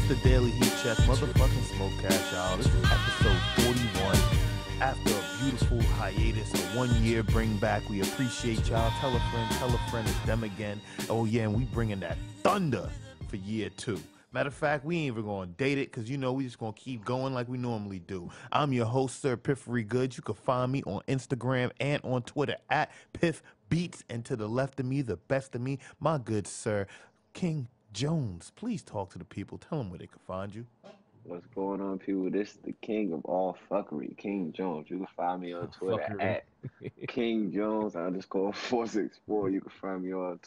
The Daily Heat Check motherfucking Smokecast, y'all. This is episode 41. After a beautiful hiatus, a 1 year bring back, we appreciate y'all. Tell a friend, it's them again. Oh yeah, and we bringing that thunder for year 2. Matter of fact, we ain't even gonna date it because we just gonna keep going like we normally do. I'm your host, Sir Piffery Goodness. You can find me on Instagram and on Twitter at PiffBeats. And to the left of me, the best of me, my good sir, King Jones. Please talk to the people. Tell them where they can find you. What's going on, people? This is the king of all fuckery, King Jones. You can find me on Twitter at King Jones _464. You can find me on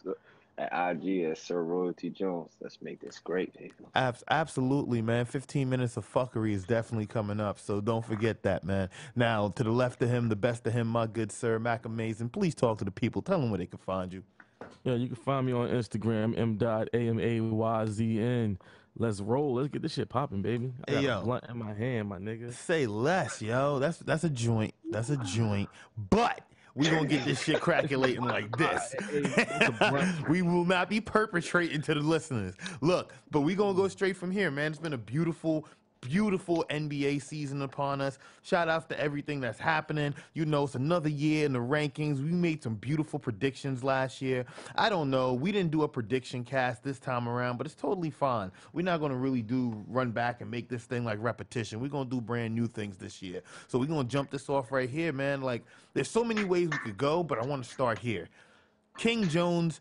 at IG as Sir Royalty Jones. Let's make this great, people. Absolutely, man. 15 minutes of fuckery is definitely coming up, so don't forget that, man. Now, to the left of him, the best of him, my good sir, Mac Amazing. Please talk to the people. Tell them where they can find you. Yeah, you can find me on Instagram, m.amayzn. Let's roll. Let's get this shit popping, baby. I got a blunt in my hand, my nigga. Say less, yo. That's a joint. That's a joint. But we gonna get this shit crackulating like this. We will not be perpetrating to the listeners. Look, but we gonna go straight from here, man. It's been a beautiful NBA season upon us. Shout outs to everything that's happening. It's another year in the rankings. We made some beautiful predictions last year. I don't know. We didn't do a prediction cast this time around, but it's totally fine. We're not going to really run back and make this thing like repetition. We're going to do brand new things this year. So we're going to jump this off right here, man. Like, there's so many ways we could go, but I want to start here. King Jones,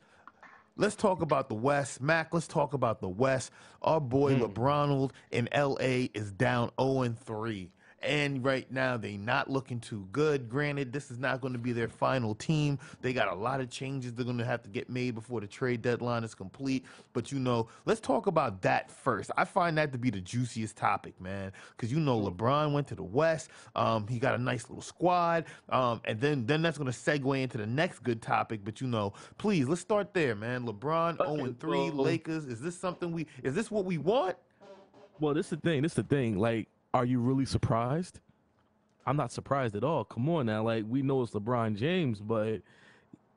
let's talk about the West. Mac, let's talk about the West. Our boy LeBron in L.A. is down 0-3. And right now, they not looking too good. Granted, this is not going to be their final team. They got a lot of changes they're going to have to get made before the trade deadline is complete. But, let's talk about that first. I find that to be the juiciest topic, man. Because, LeBron went to the West. He got a nice little squad. And then that's going to segue into the next good topic. But, please, let's start there, man. LeBron 0-3, Lakers. Is this what we want? Well, this is the thing. Like, are you really surprised? I'm not surprised at all. Come on now. Like, we know it's LeBron James, but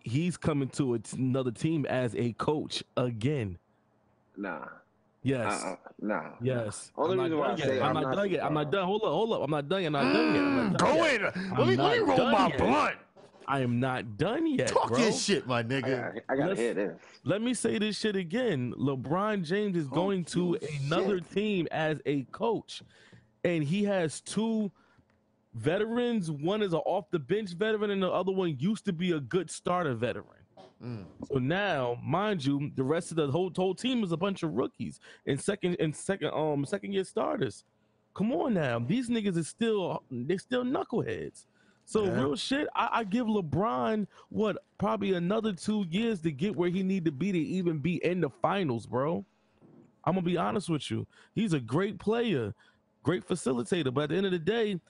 he's coming to another team as a coach again. Nah. Yes. Nah. Yes. Only reason why I say I'm not done yet. I'm not done. Hold up. I'm not done yet. Go in. Let me roll my blunt. I am not done yet, Talk bro. your shit, my nigga. I gotta hear this. Let me say this shit again. LeBron James is going to another team as a coach. And he has 2 veterans. One is an off-the-bench veteran, and the other one used to be a good starter veteran. So now, mind you, the rest of the whole team is a bunch of rookies and second year starters. Come on now, these niggas are still knuckleheads. So real shit, I give LeBron probably another 2 years to get where he need to even be in the finals, bro. I'm gonna be honest with you. He's a great player. Great facilitator, but at the end of the day,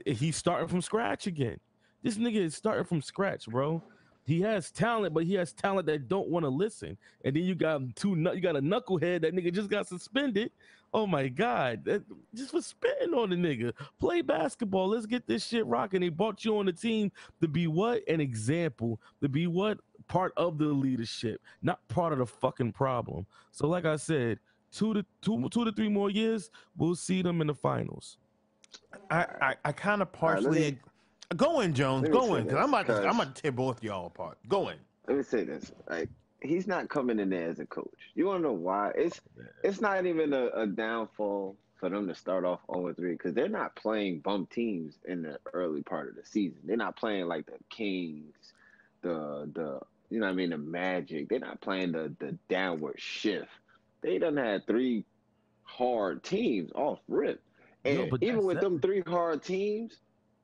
he's starting from scratch again. This nigga is starting from scratch, bro. He has talent, but he has talent that don't want to listen. And then you got a knucklehead that nigga just got suspended. Oh my God, just for spitting on the nigga. Play basketball. Let's get this shit rocking. They brought you on the team to be what? An example. To be what? Part of the leadership, not part of the fucking problem. So like I said, 2 to 3 more years, we'll see them in the finals. I kind of partially go in, Jones. Go in, because I'm about to tear both y'all apart. Go in. Let me say this: like, he's not coming in there as a coach. You want to know why? It's not even a downfall for them to start off 0-3 because they're not playing bum teams in the early part of the season. They're not playing like the Kings, the Magic. They're not playing the downward shift they done had 3 hard teams off rip. And but even with them 3 hard teams,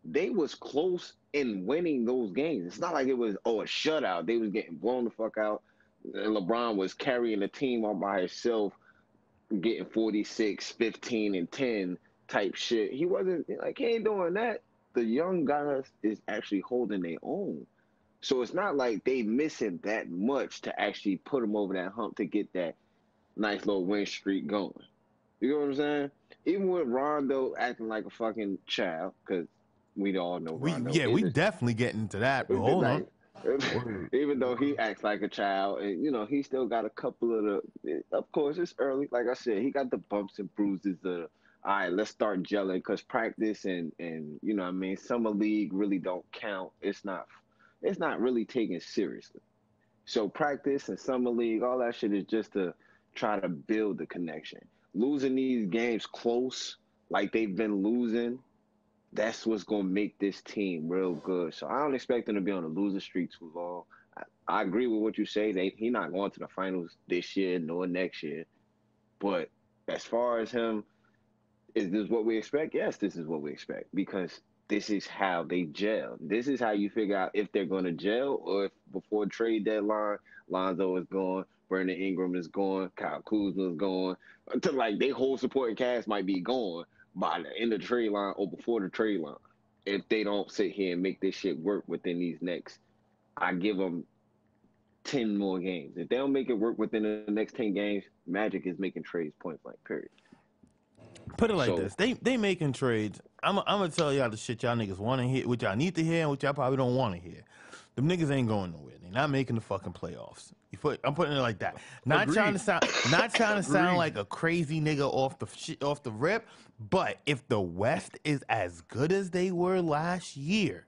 they was close in winning those games. It's not like it was, a shutout. They was getting blown the fuck out. And LeBron was carrying the team all by himself, getting 46, 15, and 10 type shit. He wasn't, like, he ain't doing that. The young guys is actually holding their own. So it's not like they missing that much to actually put them over that hump to get that nice little win streak going. You know what I'm saying? Even with Rondo acting like a fucking child, because we all know Rondo. We definitely getting into that. But hold on. Even though he acts like a child, and he still got a couple of the. Of course, it's early. Like I said, he got the bumps and bruises. All right, let's start gelling because practice and summer league really don't count. It's not really taken seriously. So practice and summer league, all that shit is just to try to build the connection. Losing these games close, like they've been losing, that's what's going to make this team real good. So I don't expect them to be on a loser streak too long. I agree with what you say. He's not going to the finals this year nor next year. But as far as him, is this what we expect? Yes, this is what we expect because this is how they gel. This is how you figure out if they're going to gel or if before trade deadline, Lonzo is gone, Brandon Ingram is gone, Kyle Kuzma is gone. Until like their whole supporting cast might be gone by the end of the trade line or before the trade line. If they don't sit here and make this shit work within these next, I give them 10 more games. If they don't make it work within the next 10 games, Magic is making trades point blank, period. Put it like this. They making trades. I'm going to tell y'all the shit y'all niggas want to hear, what y'all need to hear, and what y'all probably don't want to hear. Them niggas ain't going nowhere. They not making the fucking playoffs. I'm putting it like that. Not trying to sound like a crazy nigga off the rip, but if the West is as good as they were last year,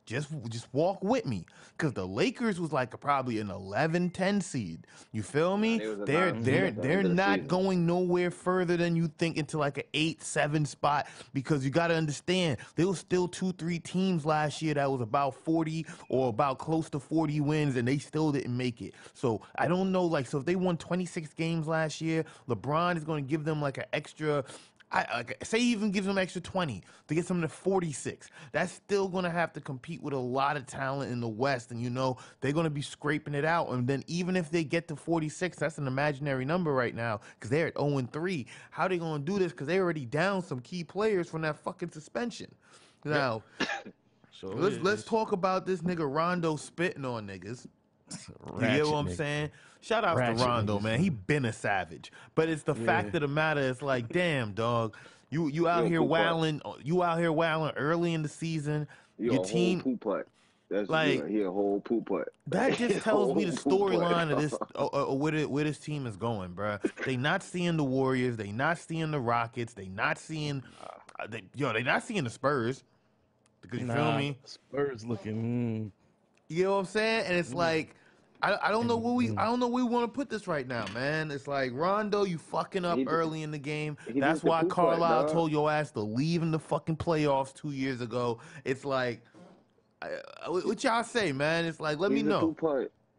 just walk with me, because the Lakers was like probably an 11-10 seed. You feel me? They're not going nowhere further than you think into like an 8-7 spot, because you got to understand there was still 2-3 teams last year that was about 40 or about close to 40 wins, and they still didn't make it. So I don't know, like, so if they won 26 games last year, LeBron is going to give them like an extra. I say he even gives them extra 20 to get them to 46. That's still going to have to compete with a lot of talent in the West, and they're going to be scraping it out. And then even if they get to 46, that's an imaginary number right now because they're at 0-3. How they going to do this? Because they already down some key players from that fucking suspension. Now, let's talk about this nigga Rondo spitting on niggas. You get what I'm saying? Shout out to Rondo, man. He been a savage. But it's the fact of the matter, it's like, damn, dog. You out here wilding early in the season. Your team poop putt. That's like he a whole poop putt. That just tells me the storyline of this where this team is going, bro. They not seeing the Warriors, they not seeing the Rockets, they not seeing they not seeing the Spurs. Because you feel me? Spurs looking You know what I'm saying? And it's like I don't know where we want to put this right now, man. It's like, Rondo, you fucking up early in the game. That's why Carlisle told your ass to leave in the fucking playoffs 2 years ago. It's like, what y'all say, man? It's like, let me know.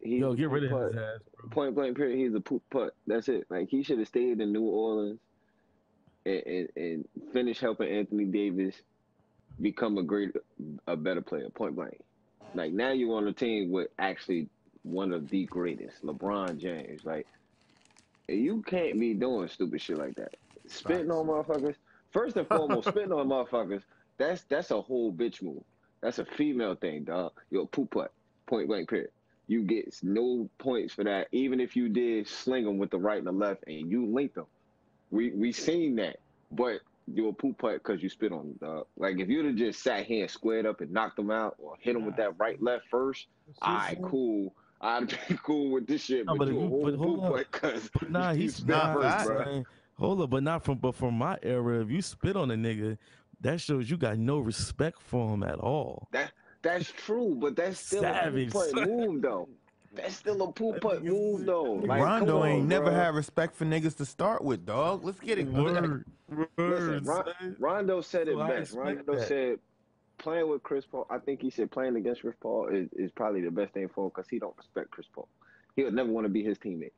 Get rid of his ass, bro. Point blank period. He's a poop putt. That's it. Like, he should have stayed in New Orleans and finish helping Anthony Davis become a better player. Point blank. Like, now you on a team with actually one of the greatest, LeBron James. Like, you can't be doing stupid shit like that. Spitting on motherfuckers. First and foremost, spitting on motherfuckers. That's a whole bitch move. That's a female thing, dog. You're a poop putt. Point blank period. You get no points for that, even if you did sling them with the right and the left and you linked them. We seen that, but you're a poop putt because you spit on them, dog. Like, if you'd have just sat here and squared up and knocked them out or hit them with that right left first, all right, cool. I'd be cool with this shit, but you a whole poop putt because he's spit first, bro. Hold up, but from my era, if you spit on a nigga, that shows you got no respect for him at all. That's true, but that's still savage. A poop putt move, though. That's still a poop putt move, though. Like, Rondo ain't never bro. had respect for niggas to start with, dog. Let's get it. Listen, Rondo said it best. Rondo said, playing with Chris Paul, I think he said playing against Chris Paul is probably the best thing for him because he don't respect Chris Paul. He would never want to be his teammate.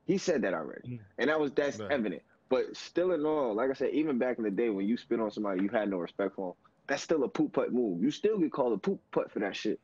He said that already, and that's evident. But still in all, like I said, even back in the day when you spit on somebody you had no respect for, that's still a poop putt move. You still get called a poop putt for that shit.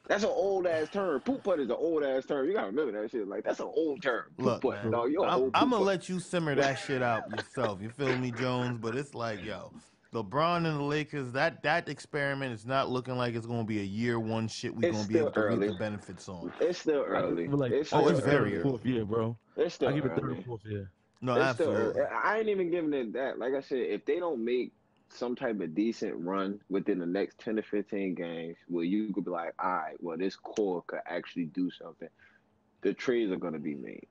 That's an old ass term. Poop putt is an old ass term. You gotta remember that shit. Like that's an old term. Poop putt. Man, Dog, you're I'm gonna let you simmer that shit out yourself. You feel me, Jones? But it's like, yo, LeBron and the Lakers, that experiment is not looking like it's gonna be a year one shit we gonna be able to reap the benefits on. It's still early. It's very early. Fourth year, bro. It's still I give it third or fourth year. No, it's absolutely. I ain't even giving it that. Like I said, if they don't make some type of decent run within the next 10 to 15 games where you could be like, all right, well, this core could actually do something, the trades are going to be made.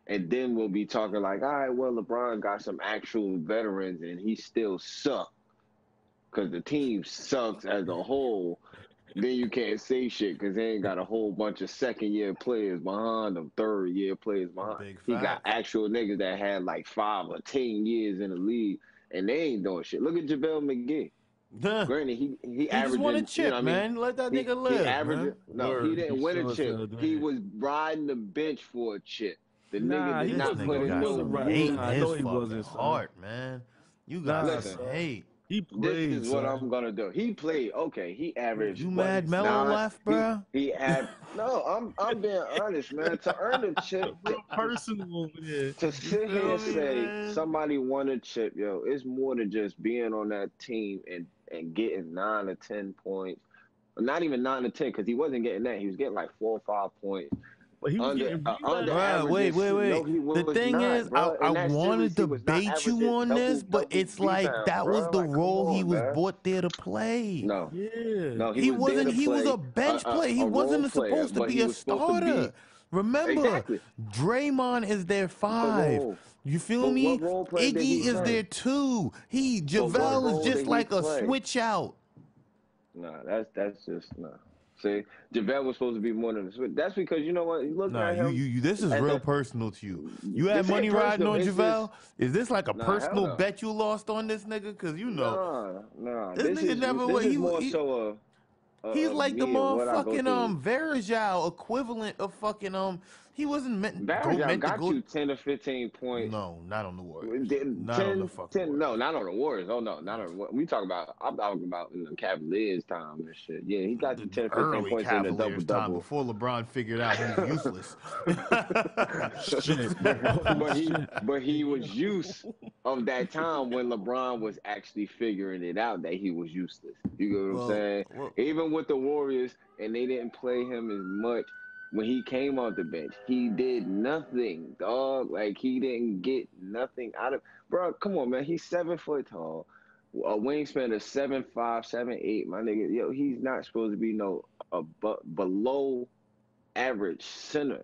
And then we'll be talking like, all right, well, LeBron got some actual veterans and he still sucks because the team sucks as a whole. Then you can't say shit because they ain't got a whole bunch of second-year players behind them, third-year players behind. He got actual niggas that had like 5 or 10 years in the league, and they ain't doing shit. Look at Javalle McGee. Granted, he averaged. Just won a chip, man. Let that nigga live. He didn't win a chip. He was riding the bench for a chip. The nigga did not put in no hate in his fucking heart, man. You got some hate. He played. This is what I'm gonna do. He played. Okay, he averaged. You mad Melo left, bro? He had. No, I'm being honest, man. To earn a chip, personal, man. To sit here and say somebody won a chip, yo, it's more than just being on that team and getting 9 or 10 points. Not even 9 or 10, because he wasn't getting that. He was getting like 4 or 5 points. But he was getting wait. The thing is, I wanted to bait you on this, but it's like that was the role he was brought there to play. No, he wasn't. He was a bench player. He wasn't supposed to be a starter. Remember, Draymond is their 5. You feel me? Iggy is their 2. Javalle is just like a switch out. Nah, that's just nah. See, Javalle was supposed to be more than a switch. That's because you know what? Look at him. This is real personal to you. You had money riding on Javalle? Is this like a personal bet you lost on this nigga? Because you know, this nigga never. He's like the motherfucking Verajao equivalent of fucking He wasn't meant to go you 10 to 15 points. No, not on the Warriors. 10, no, not on the Warriors. Oh no, not on. I'm talking about in the Cavaliers time and shit. Yeah, he got you 10 to 15 points in the double before LeBron figured out he was useless. but he was used of that time when LeBron was actually figuring it out that he was useless. You get what I'm saying? Even with the Warriors, and they didn't play him as much. When he came off the bench, he did nothing, dog. Like, he didn't get nothing out of... Bro, come on, man. He's 7 foot tall. A wingspan of 7'5", 7'8". My nigga, yo, he's not supposed to be below average center.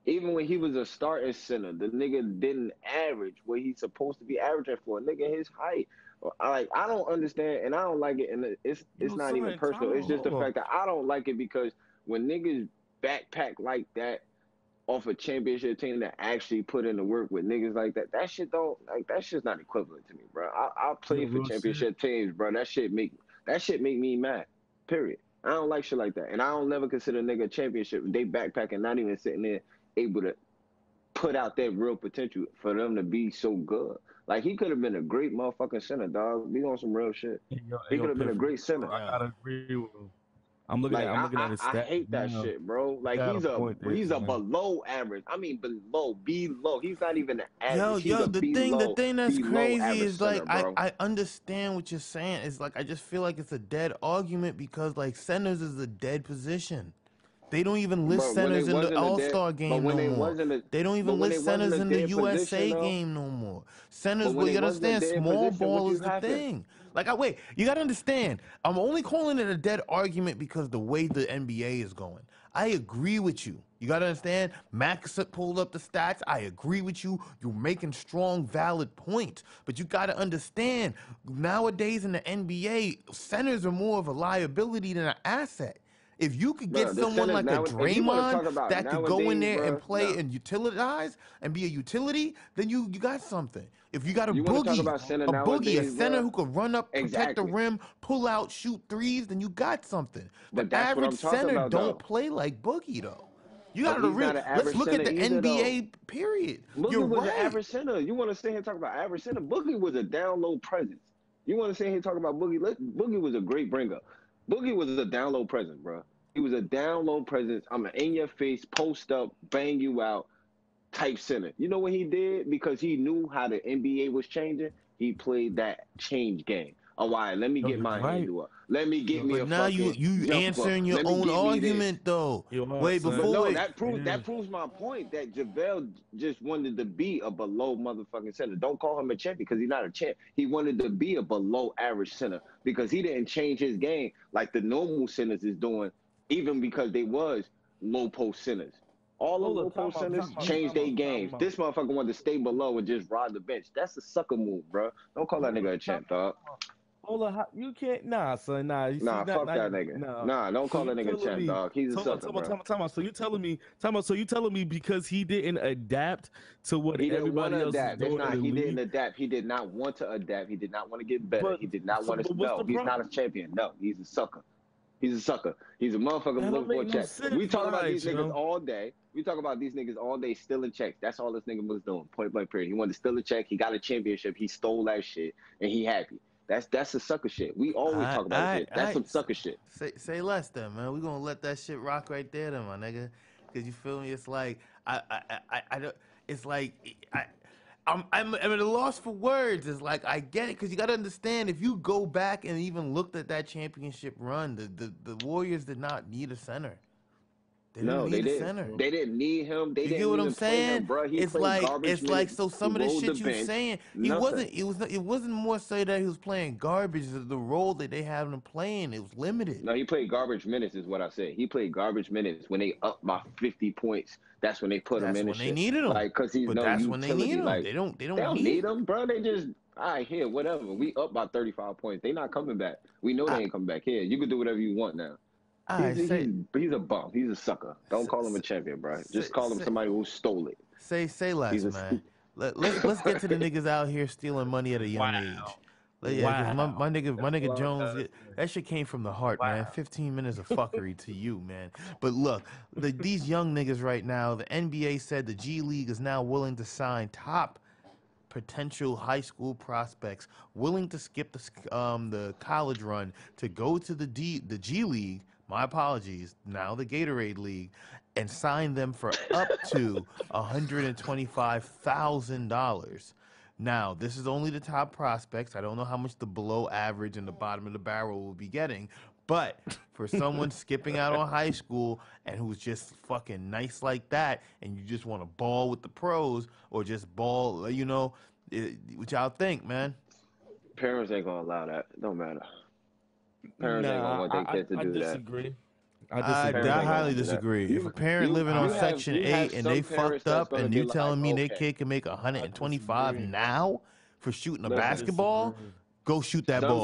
Even when he was a starting center, the nigga didn't average what he's supposed to be averaging for. Nigga, his height. I don't understand, and I don't like it. And it's not even personal. It's just the fact that I don't like it because when niggas backpack like that off a championship team that actually put in the work with niggas like that, that shit's not equivalent to me, bro. I play for championship teams, bro. That shit make me mad. Period. I don't like shit like that, and I don't never consider a nigga a championship. They backpacking, not even sitting there able to put out their real potential for them to be so good. Like, he could have been a great motherfucking center, dog. Be on some real shit. He could have been a great center. I gotta agree with him. I'm looking at his stats. I hate that shit, bro. Like, he's a below average. I mean, below. He's not even an average. The thing that's crazy is like I understand what you're saying. It's like I just feel like it's a dead argument because like centers is a dead position. They don't even list centers in the All-Star game no more. They don't even list centers in the USA game no more. Centers, but you understand, small ball is the thing. Like, you got to understand, I'm only calling it a dead argument because the way the NBA is going. I agree with you. You got to understand, Max pulled up the stats. I agree with you. You're making strong, valid points. But you got to understand, nowadays in the NBA, centers are more of a liability than an asset. If you could get someone like a Draymond that could go in there and play and utilize and be a utility, then you got something. If you got a boogie, a center who could run up, protect the rim, pull out, shoot threes, then you got something. The average center don't play like Boogie, though. You got to let's look at the NBA period. Boogie was an average center. You want to sit here and talk about average center? Boogie was a down low presence. You want to sit here and talk about Boogie? Boogie was a great bringer. Boogie was a down low presence, bro. He was a down low presence. I'm an in your face, post up, bang you out type center. You know what he did? Because he knew how the NBA was changing. He played that change game. Oh, all right, let me get my handle up. Let me get me a now fucking you answering your own argument though. Wait, before that proves my point that Javalle just wanted to be a below motherfucking center. Don't call him a champion because he's not a champ. He wanted to be a below average center because he didn't change his game like the normal centers is doing, even because they was low post centers. All the low post centers changed their games. This motherfucker wanted to stay below and just ride the bench. That's a sucker move, bro. Don't call that nigga a champ, dog. Hold on, you can't, son, nah. Fuck that nigga. Nah, don't call that nigga champ, dog. He's a sucker, bro. So you telling me because he didn't adapt to what everybody else is doing? He didn't adapt. He did not want to adapt. He did not want to get better. He did not want to. No, he's not a champion. No, he's a sucker. He's a sucker. He's a motherfucker looking for checks. We talk about these niggas all day. We talk about these niggas all day stealing checks. That's all this nigga was doing. Point blank period. He wanted to steal a check. He got a championship. He stole that shit, and he happy. That's a sucker shit. We always talk about shit. That's some sucker shit. Say less then, man. We gonna let that shit rock right there, then, my nigga. Cause you feel me? It's like I don't. It's like I'm at a loss for words. It's like I get it, cause you gotta understand. If you go back and even looked at that championship run, the Warriors did not need a center. They didn't need him. They didn't get what I'm saying? Him, bro. It's like so some of the shit you saying, it wasn't more so that he was playing garbage. The role that they had him playing, it was limited. No, he played garbage minutes is what I said. He played garbage minutes when they up by 50 points. That's when they put him in. That's when they needed him. Like, cause he's that's when they needed him. Like, they don't need him, bro. They just all right here, whatever. We up by 35 points. They not coming back. We know they ain't coming back here. You can do whatever you want now. He's a bum. He's a sucker. Don't call him a champion, bro. Just call him somebody who stole it. Say less, man. Let's get to the niggas out here stealing money at a young age. Yeah, my nigga Jones, that shit came from the heart, man. 15 minutes of fuckery to you, man. But look, these young niggas right now, the NBA said the G League is now willing to sign top potential high school prospects willing to skip the college run to go to the G League. My apologies. Now the Gatorade League, and sign them for up to $125,000. Now, this is only the top prospects. I don't know how much the below average and the bottom of the barrel will be getting, but for someone skipping out on high school and who's just fucking nice like that, and you just want to ball with the pros or just ball, what y'all think, man? Parents ain't gonna allow that. It don't matter. Parents ain't gonna want their kids to do disagree. I highly disagree. If a parent living on Section 8 and they fucked up and you telling me their kid can make $125 now for shooting a basketball, go shoot that ball.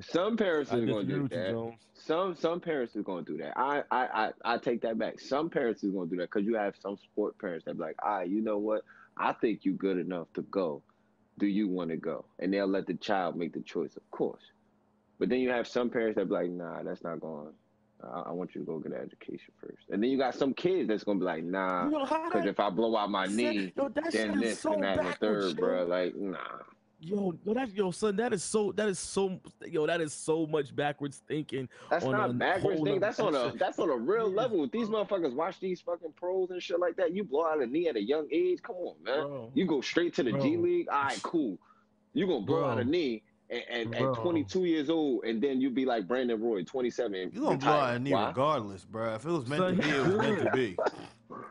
Some parents are gonna do that. Some parents are gonna do that. I take that back. Some parents are gonna do that because you have some sport parents that be like, you know what? I think you good enough to go. Do you want to go? And they'll let the child make the choice, of course. But then you have some parents that be like, nah, that's not going. I want you to go get an education first. And then you got some kids that's going to be like, nah, because if I blow out my knee, then this and that and the third, bro. Like, nah. Son, that is so much backwards thinking. That's not backwards thinking. That's on a real level. If these motherfuckers watch these fucking pros and shit like that, you blow out a knee at a young age. Come on, man. Bro. You go straight to the G League. All right, cool. You gonna blow out a knee at 22 years old, and then you be like Brandon Roy, 27. You gonna blow out a knee regardless, bro. If it was meant to be, it was meant to be.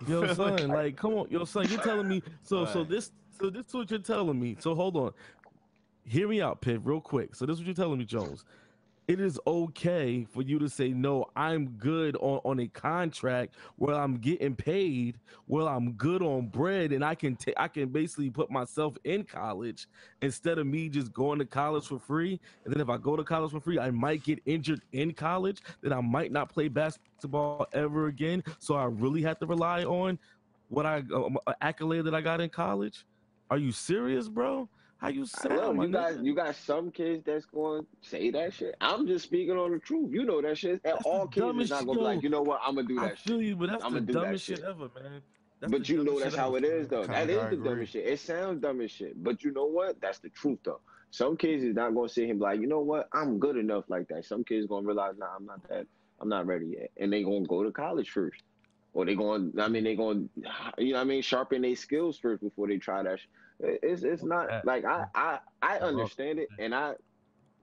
Yo, son, like, come on, son. You're telling me so this is what you're telling me. So hold on. Hear me out, Piv, real quick. So this is what you're telling me, Jones. It is okay for you to say, no, I'm good on a contract where I'm getting paid, where I'm good on bread, and I can basically put myself in college instead of me just going to college for free. And then if I go to college for free, I might get injured in college, then I might not play basketball ever again. So I really have to rely on what accolade that I got in college. Are you serious, bro? How you sound, Look, my nigga? you got some kids that's going to say that shit. I'm just speaking on the truth. You know that shit. And That's the all kids is dumbest not shit. gonna be like, Yo, you know what? I'm gonna do I that shit. feel you, but that's I'm the gonna do that dumbest shit shit. ever, man. That's the But you know dumbest that's shit ever. how it is, though. Kinda That is gotta the agree. dumbest shit. It sounds dumb as shit, but you know what? That's the truth, though. Some kids is not gonna sit here and be like, you know what? I'm good enough like that. Some kids gonna realize, nah, I'm not that. I'm not ready yet, and they gonna go to college first, or they going. I mean, they going. You know, what I mean, sharpen their skills first before they try that. It's not like I understand it, and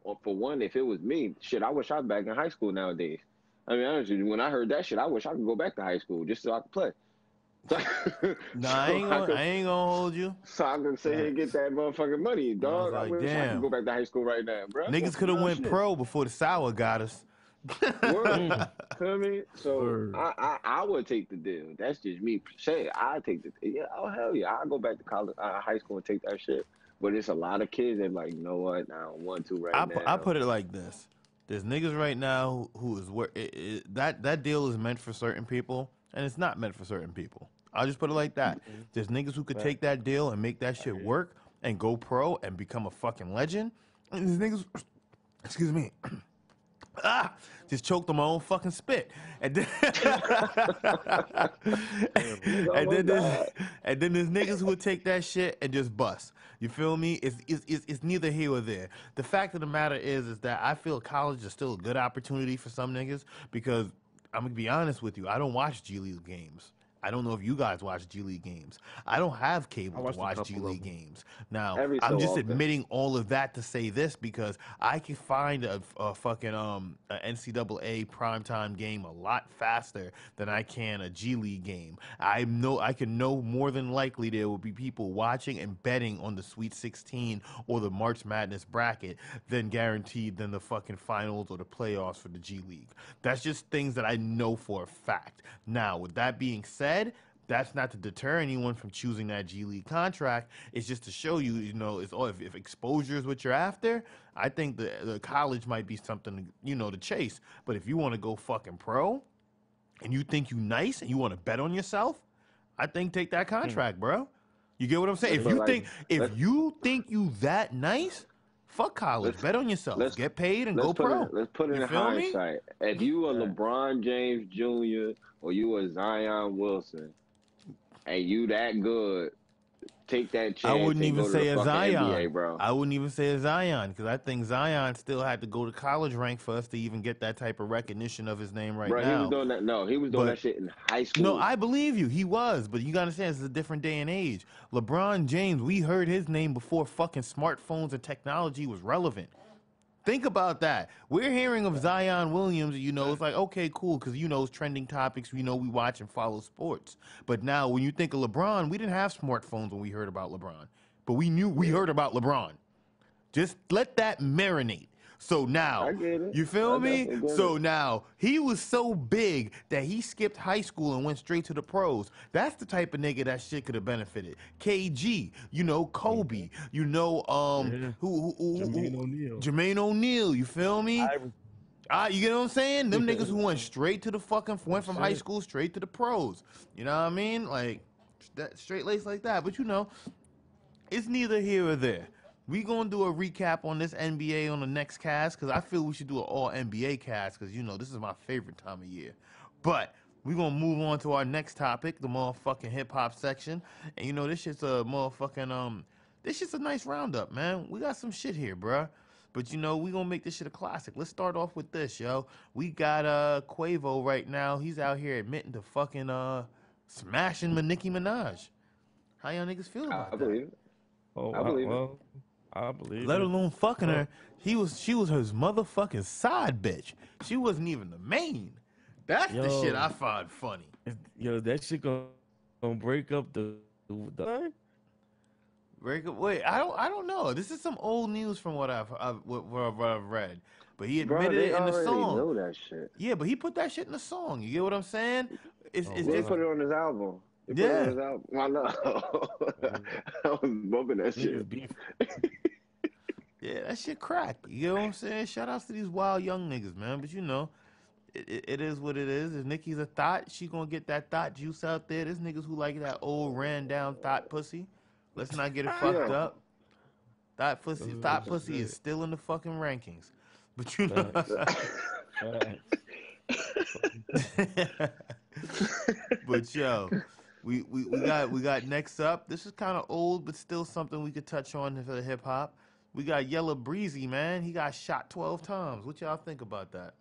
well, for one, if it was me, shit, I wish I was back in high school nowadays. I mean, honestly, when I heard that shit, I wish I could go back to high school just so I could play. Nah, I ain't gonna hold you. So I can sit here and get that motherfucking money, I was dog. I like, wish I could damn. go back to high school right now, bro. Niggas could have went pro before the sour got us. Word. Feel me? So Word. I would take the deal. That's just me. Say I take the oh hell yeah, I go back to college, high school and take that shit. But it's a lot of kids that like, you know what? I don't want to right now. I put it like this: there's niggas right now who is where that deal is meant for certain people, and it's not meant for certain people. I'll just put it like that. There's niggas who could take that deal and make that shit work and go pro and become a fucking legend. And there's niggas, excuse me, just choked on my own fucking spit. And then, and then there's niggas who would take that shit and just bust. You feel me? It's neither here or there. The fact of the matter is that I feel college is still a good opportunity for some niggas because I'm gonna be honest with you, I don't watch G League games. I don't know if you guys watch G League games. I don't have cable to watch G League games. Now, I'm just admitting all of that to say this because I can find a fucking a NCAA primetime game a lot faster than I can a G League game. I can know more than likely there will be people watching and betting on the Sweet 16 or the March Madness bracket than guaranteed than the fucking finals or the playoffs for the G League. That's just things that I know for a fact. Now, with that being said, that's not to deter anyone from choosing that G League contract. It's just to show you, you know, it's all if exposure is what you're after. I think the college might be something, you know, to chase. But if you want to go fucking pro, and you think you nice and you want to bet on yourself, I think take that contract, bro. You get what I'm saying? If you think you that nice, fuck college. Bet on yourself. Get paid and go pro. Let's put it in hindsight. If you are LeBron James Jr. or you are Zion Wilson, and you that good, take that chance. I wouldn't even say a Zion, NBA, bro. I wouldn't even say a Zion because I think Zion still had to go to college rank for us to even get that type of recognition of his name now. He was doing that. No, he was doing that shit in high school. No, I believe you. He was, but you gotta understand, it's a different day and age. LeBron James, we heard his name before fucking smartphones and technology was relevant. Think about that. We're hearing of Zion Williams, you know, it's like, okay, cool, because, you know, it's trending topics. We know we watch and follow sports. But now when you think of LeBron, we didn't have smartphones when we heard about LeBron. But we heard about LeBron. Just let that marinate. So now, you feel me? So now, he was so big that he skipped high school and went straight to the pros. That's the type of nigga that shit could have benefited. KG, you know, Kobe, you know, Jermaine O'Neal, you feel me? You get what I'm saying? Them niggas who went straight to the went from high school straight to the pros. You know what I mean? Like, that straight lace like that. But you know, it's neither here or there. We gonna do a recap on this NBA on the next cast because I feel we should do an all NBA cast because, you know, this is my favorite time of year. But we gonna move on to our next topic, the motherfucking hip hop section. And you know, this shit's a motherfucking this shit's a nice roundup, man. We got some shit here, bruh. But you know, we gonna make this shit a classic. Let's start off with this, yo. We got Quavo right now. He's out here admitting to fucking smashing Nicki Minaj. How y'all niggas feel about that? I believe it. I believe it. I believe Let it. alone fucking her. She was his motherfucking side bitch. She wasn't even the main. That's the shit I find funny. Yo, that shit gonna break up the Break up. Wait, I don't know. This is some old news from what I've read. But he admitted it in the song. Know that shit. Yeah, but he put that shit in the song. You get what I'm saying? They put it on his album. Yeah. I know. I was bumping that shit. Yeah, that shit crack. You know what I'm saying? Shout outs to these wild young niggas, man. But you know, it is what it is. If Nicki's a thought, she gonna get that thought juice out there. There's niggas who like that old ran down thought pussy. Let's not get it fucked up. Thought pussy is still in the fucking rankings. But you know. But yo, we got next up. This is kind of old, but still something we could touch on for the hip hop. We got Yella Breezy, man. He got shot 12 times. What y'all think about that?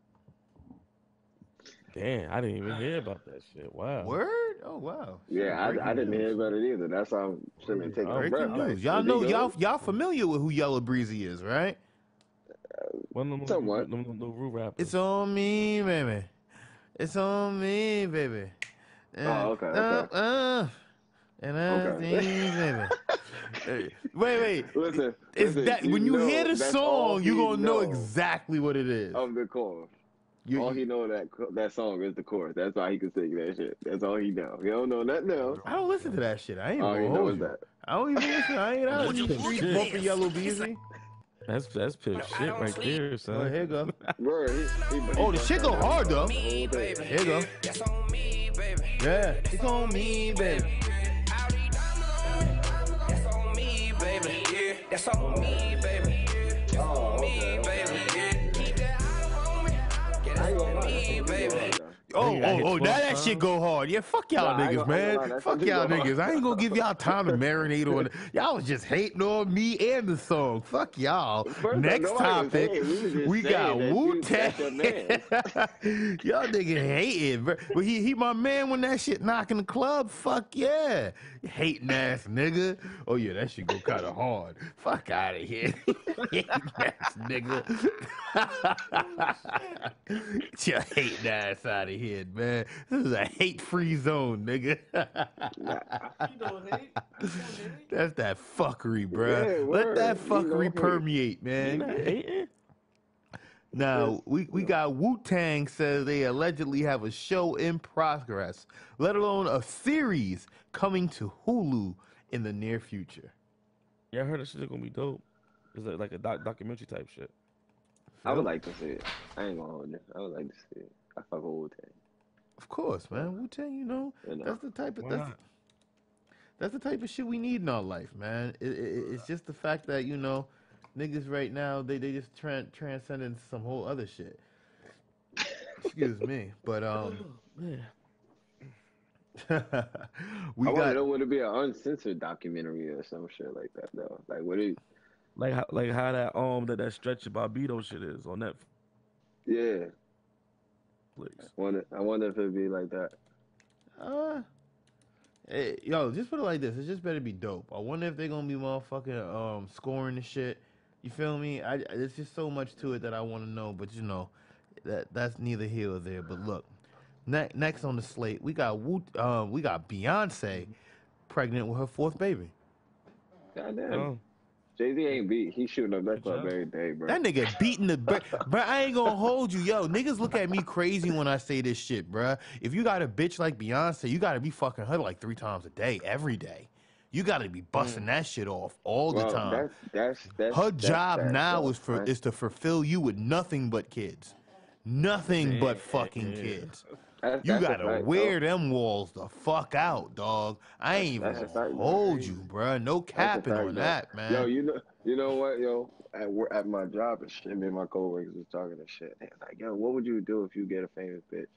Damn, I didn't even hear about that shit. Wow. Word? Oh wow. Yeah, I didn't hear about it either. That's how I'm sitting and taking a breath. Like, y'all know y'all familiar with who Yella Breezy is, right? Somewhat. No rule rapper. It's on me, baby. It's on me, baby. Oh, okay. And baby. Wait. Listen, that when you hear the song, you gonna know exactly what it is. Of the chorus. All he know that song is the chorus. That's why he can sing that shit. That's all he know. He don't know nothing else. I don't listen to that shit. I ain't all he knows that. I don't even listen. I ain't out in the streets bumping Yellow Breezy. That's Pip shit right there, son. Oh, here you go. Bro, oh, the shit go hard though. Here you go. Yeah, it's on me, baby. That's on me, baby. Yeah, that's on me, baby. That's on me, baby. Keep that on me. That's on me, baby. Oh, now that shit go hard. Yeah, fuck y'all niggas, man. Fuck y'all niggas. I ain't gonna give y'all time to marinate on it. Y'all was just hating on me and the song. Fuck y'all. Next topic, we got Wu-Tang. Y'all niggas hating, bro. But he my man when that shit knock in the club. Fuck yeah. Hating ass nigga. Oh yeah, that shit go kind of hard. Fuck out of here. Hating ass nigga. Get your hating ass out of here, man. This is a hate-free zone, nigga. That's that fuckery, bruh. Yeah, let that fuckery permeate, man. Now, we got Wu-Tang says they allegedly have a show in progress, let alone a series coming to Hulu in the near future. Yeah, I heard that shit's gonna be dope. It's like a documentary type shit. I would like to see it. I ain't gonna hold it. I would like to see it. I fuck with Wu-Tang. Of course, man. Wu-Tang, you know, that's the type of that's the type of shit we need in our life, man. It's just the fact that, you know, niggas right now they just transcend into some whole other shit. Excuse me, but I want to know would it be an uncensored documentary or some shit like that though? Like would it? Like how that Stretch Bobito shit is on Netflix. Yeah. I wonder if it'd be like that. Hey, yo, just put it like this. It just better be dope. I wonder if they're gonna be motherfucking scoring the shit. You feel me? There's just so much to it that I want to know, but you know, that's neither here or there. But look, next on the slate, we got Beyonce pregnant with her fourth baby. Goddamn. Oh. Jay-Z ain't beat. He's shooting up that club every day, bro. That nigga beating the... Bro, I ain't gonna hold you. Yo, niggas look at me crazy when I say this shit, bro. If you got a bitch like Beyonce, you gotta be fucking her like 3 times a day, every day. You gotta be busting that shit off all the time. Her job now is to fulfill you with nothing but kids. Nothing but fucking kids. You gotta wear them walls the fuck out, dog. I ain't even hold you, bro. No capping on that, man. Yo, you know what, yo? At my job and shit, me and my coworkers was talking and shit. They was like, yo, what would you do if you get a famous bitch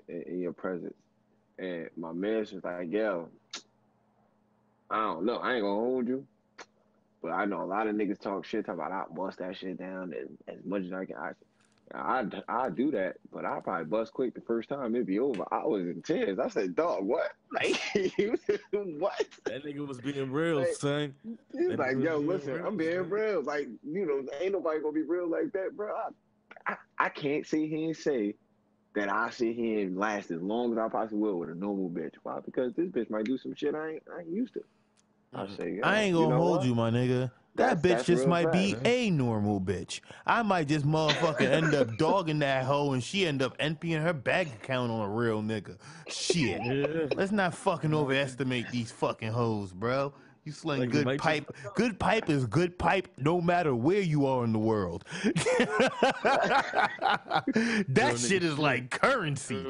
in your presence? And my man's just like, yo, I don't know. I ain't gonna hold you. But I know a lot of niggas talk shit, talk about I bust that shit down as much as I can. I do that, but I probably bust quick the first time. It'd be over. I was in tears. I said, dog, what? Like, what? That nigga was being real, like, son. He's like, yo, listen, I'm being real. Like, you know, ain't nobody gonna be real like that, bro. I can't sit here and say that I sit here and last as long as I possibly will with a normal bitch. Why? Because this bitch might do some shit I ain't used to. I say, I ain't gonna hold you, my nigga. That bitch just might be a normal bitch. I might just motherfucking end up dogging that hoe and she end up emptying her bank account on a real nigga. Shit. Yeah. Let's not fucking overestimate these fucking hoes, bro. You sling like good pipe. Good pipe is good pipe no matter where you are in the world. That shit is like currency.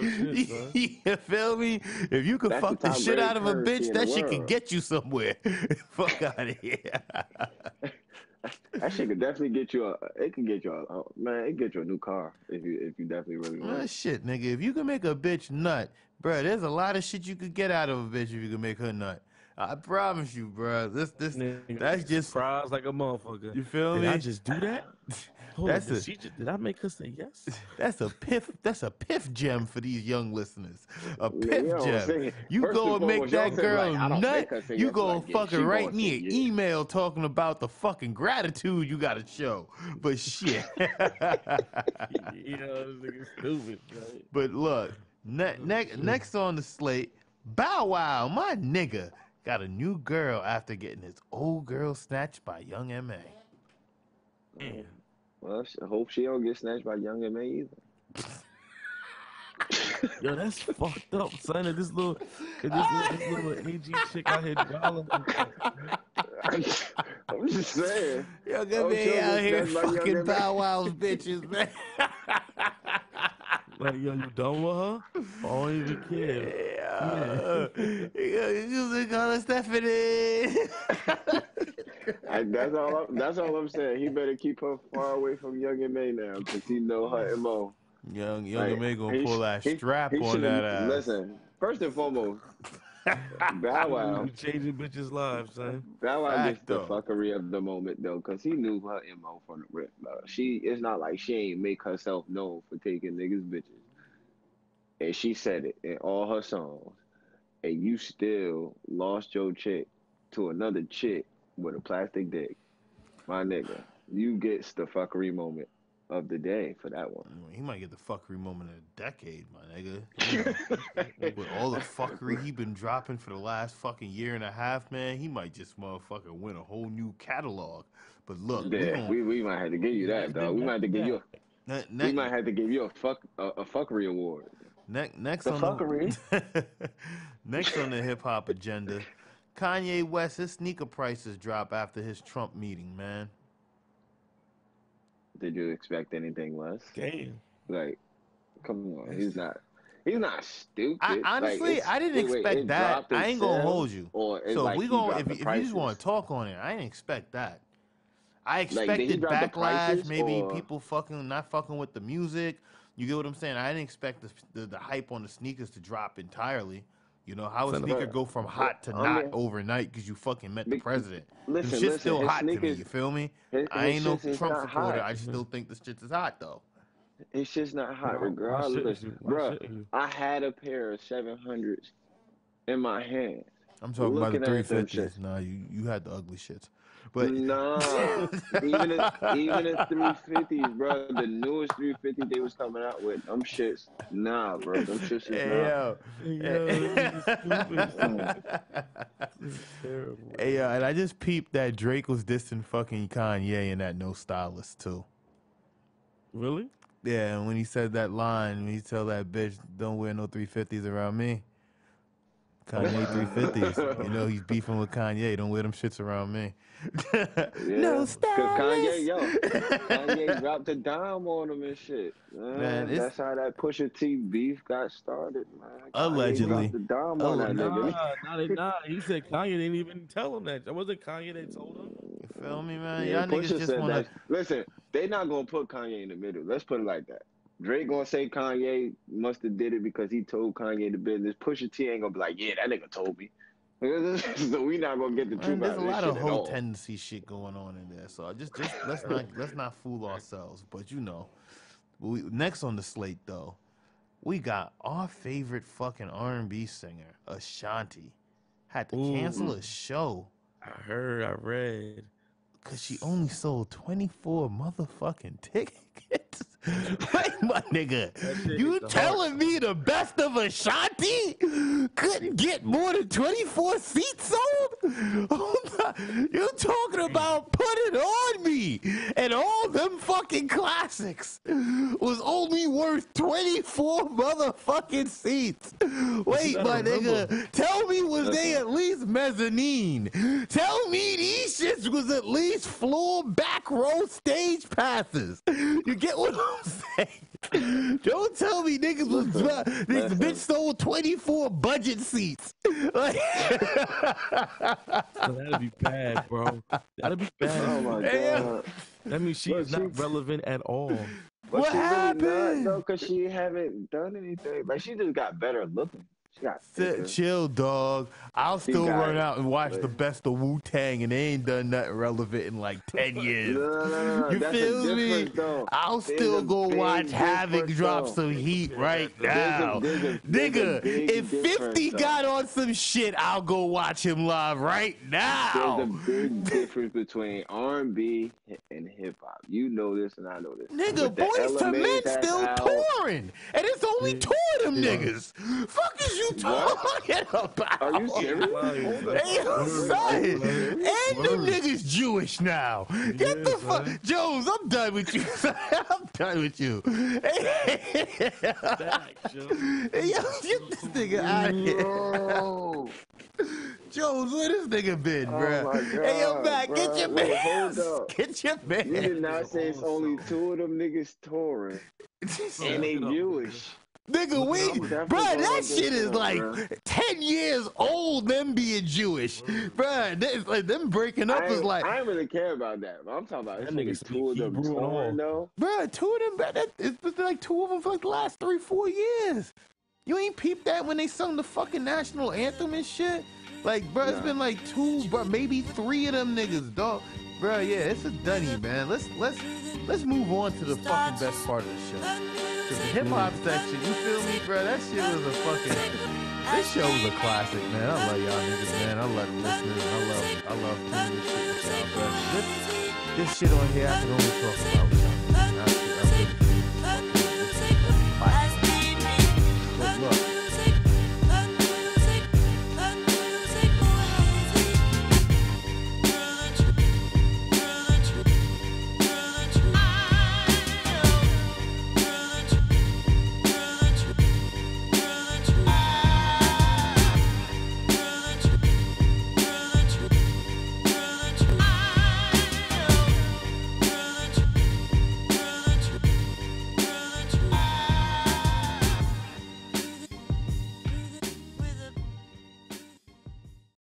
You feel me? If you could fuck the shit out of a bitch, that shit can get you somewhere. Fuck out of here. That shit could definitely get you it can get you it get you a new car if you definitely really want. Shit, nigga, if you can make a bitch nut, bro, there's a lot of shit you could get out of a bitch if you can make her nut. I promise you, bro. That's just surprised like a motherfucker. You feel did me? I just do that? Did I make her say yes? That's a piff gem for these young listeners. A piff gem. You go and make that girl nut. You go fucking write me an email talking about the fucking gratitude you gotta show. But shit. This nigga stupid. Right? But look, next on the slate, Bow Wow, my nigga, got a new girl after getting his old girl snatched by Young M.A. Man. Well, I hope she don't get snatched by Young M.A. either. Yo, that's fucked up, son. This little AG chick out here driving. I'm just saying. Young M.A. out here fucking Bow Wow's bitches, man. Like, yo, you done with her? I don't even care. You call her Stephanie. That's all I'm saying. He better keep her far away from Young M.A. now, because he know her MO. Young M.A. gonna pull that strap on that ass. Listen, first and foremost, Bow Wow changing bitches' lives, son. Bow Wow gets the fuckery of the moment though, because he knew her MO from the rip. It's not like she ain't make herself known for taking niggas' bitches, and she said it in all her songs. And you still lost your chick to another chick with a plastic dick, my nigga. You get the fuckery moment of the day for that one. He might get the fuckery moment of the decade, my nigga. With all the fuckery he been dropping for the last fucking year and a half, man, he might just motherfucking win a whole new catalog. But look, we might have to give you that, dog. We might have to give you we might have to give you a fuckery award. Next on the hip hop agenda, Kanye West, his sneaker prices drop after his Trump meeting, man. Did you expect anything less? Damn. Like, come on, he's not stupid. Honestly, I didn't expect that. I ain't gonna hold you. So if you just want to talk on it, I didn't expect that. I expected backlash, maybe people not fucking with the music. You get what I'm saying? I didn't expect the hype on the sneakers to drop entirely. You know, how a sneaker go from hot to not overnight because you fucking met the president? Listen, shit's still hot to me, you feel me? I ain't no Trump supporter. I just still think the shit is hot, though. It's just not hot, regardless. Bro, I had a pair of 700s in my hand. I'm talking about the 350s. Nah, you had the ugly shits. But nah, even the 350s, bro, the newest 350 they was coming out with, them shits, nah, bro, them shits is Hey, yo, and I just peeped that Drake was dissing fucking Kanye and that No Stylist too. Really? Yeah, and when he said that line, when he tell that bitch, don't wear no 350s around me. Kanye 350s. You know he's beefing with Kanye. Don't wear them shits around me. No stylist. Kanye dropped a dime on him and shit. Man, that's how that Pusha T beef got started, man. Allegedly. Dropped a dime on that nigga. Nah. He said Kanye didn't even tell him that. It wasn't Kanye that told him. You feel me, man? Yeah, y'all niggas just want to... Listen, they not going to put Kanye in the middle. Let's put it like that. Drake gonna say Kanye must have did it because he told Kanye the business. Pusha T ain't gonna be like, yeah, that nigga told me. So we not gonna get the truth out of this shit. There's a lot of whole tendency shit going on in there. So just let's not fool ourselves. But you know, next on the slate though, we got our favorite fucking R&B singer, Ashanti, had to cancel a show. I read. Cause she only sold 24 motherfucking tickets. Wait, my nigga, you telling me the best of Ashanti couldn't get more than 24 seats sold? You talking about Put It On Me and all them fucking classics was only worth 24 motherfucking seats. Wait, my nigga, tell me was they at least mezzanine? Tell me these shits was at least floor back row stage passes. You get what I'm saying? Don't tell me niggas was this bitch sold 24 budget seats. Like, So that'd be bad, bro. That'd be bad. Oh my god. That means she is not relevant at all. But what she happened? Really not, though, because she haven't done anything. Like, she just got better looking. She got thicker. Chill, dog. I'll still run out and watch the best of Wu-Tang, and they ain't done nothing relevant in like 10 years. No. You That's feel me? Though. I'll still go watch Havoc drop some heat right now. Nigga, if 50 got on some shit, I'll go watch him live right now. There's a big difference between R&B and hip-hop. You know this and I know this. Nigga, Boys to Men still touring. And it's only two of them niggas. Fuck is you talking about? Are you serious? Hey, son. And them niggas Jewish now. Get the fuck. Jones, I'm done with you. I'm done with you. Hey, yo, get this nigga out of here. Jones, where this nigga been, bro? Oh my God, hey, yo, Mac, bro. get your Wait, man. hold up. Get your man. You did not say it's only two of them niggas touring. And they Jewish. Nigga, bro, that shit is like 10 years old, them being Jewish. Bro, like, them breaking up is like... I don't really care about that. But I'm talking about that nigga two of them touring, though. Bro, two of them, it's been like two of them for like the last 3-4 years. You ain't peeped that when they sung the fucking national anthem and shit? Like, bro, it's been like two, bro, maybe three of them niggas, dog. Bro, yeah, it's a dunny, man. Let's move on to the fucking best part of the show. The hip hop section, you feel me, bro? That shit was a fucking. This show was a classic, man. I love y'all niggas, man. I love the listeners. I love doing this shit with y'all, bro. This shit on here I can only talk about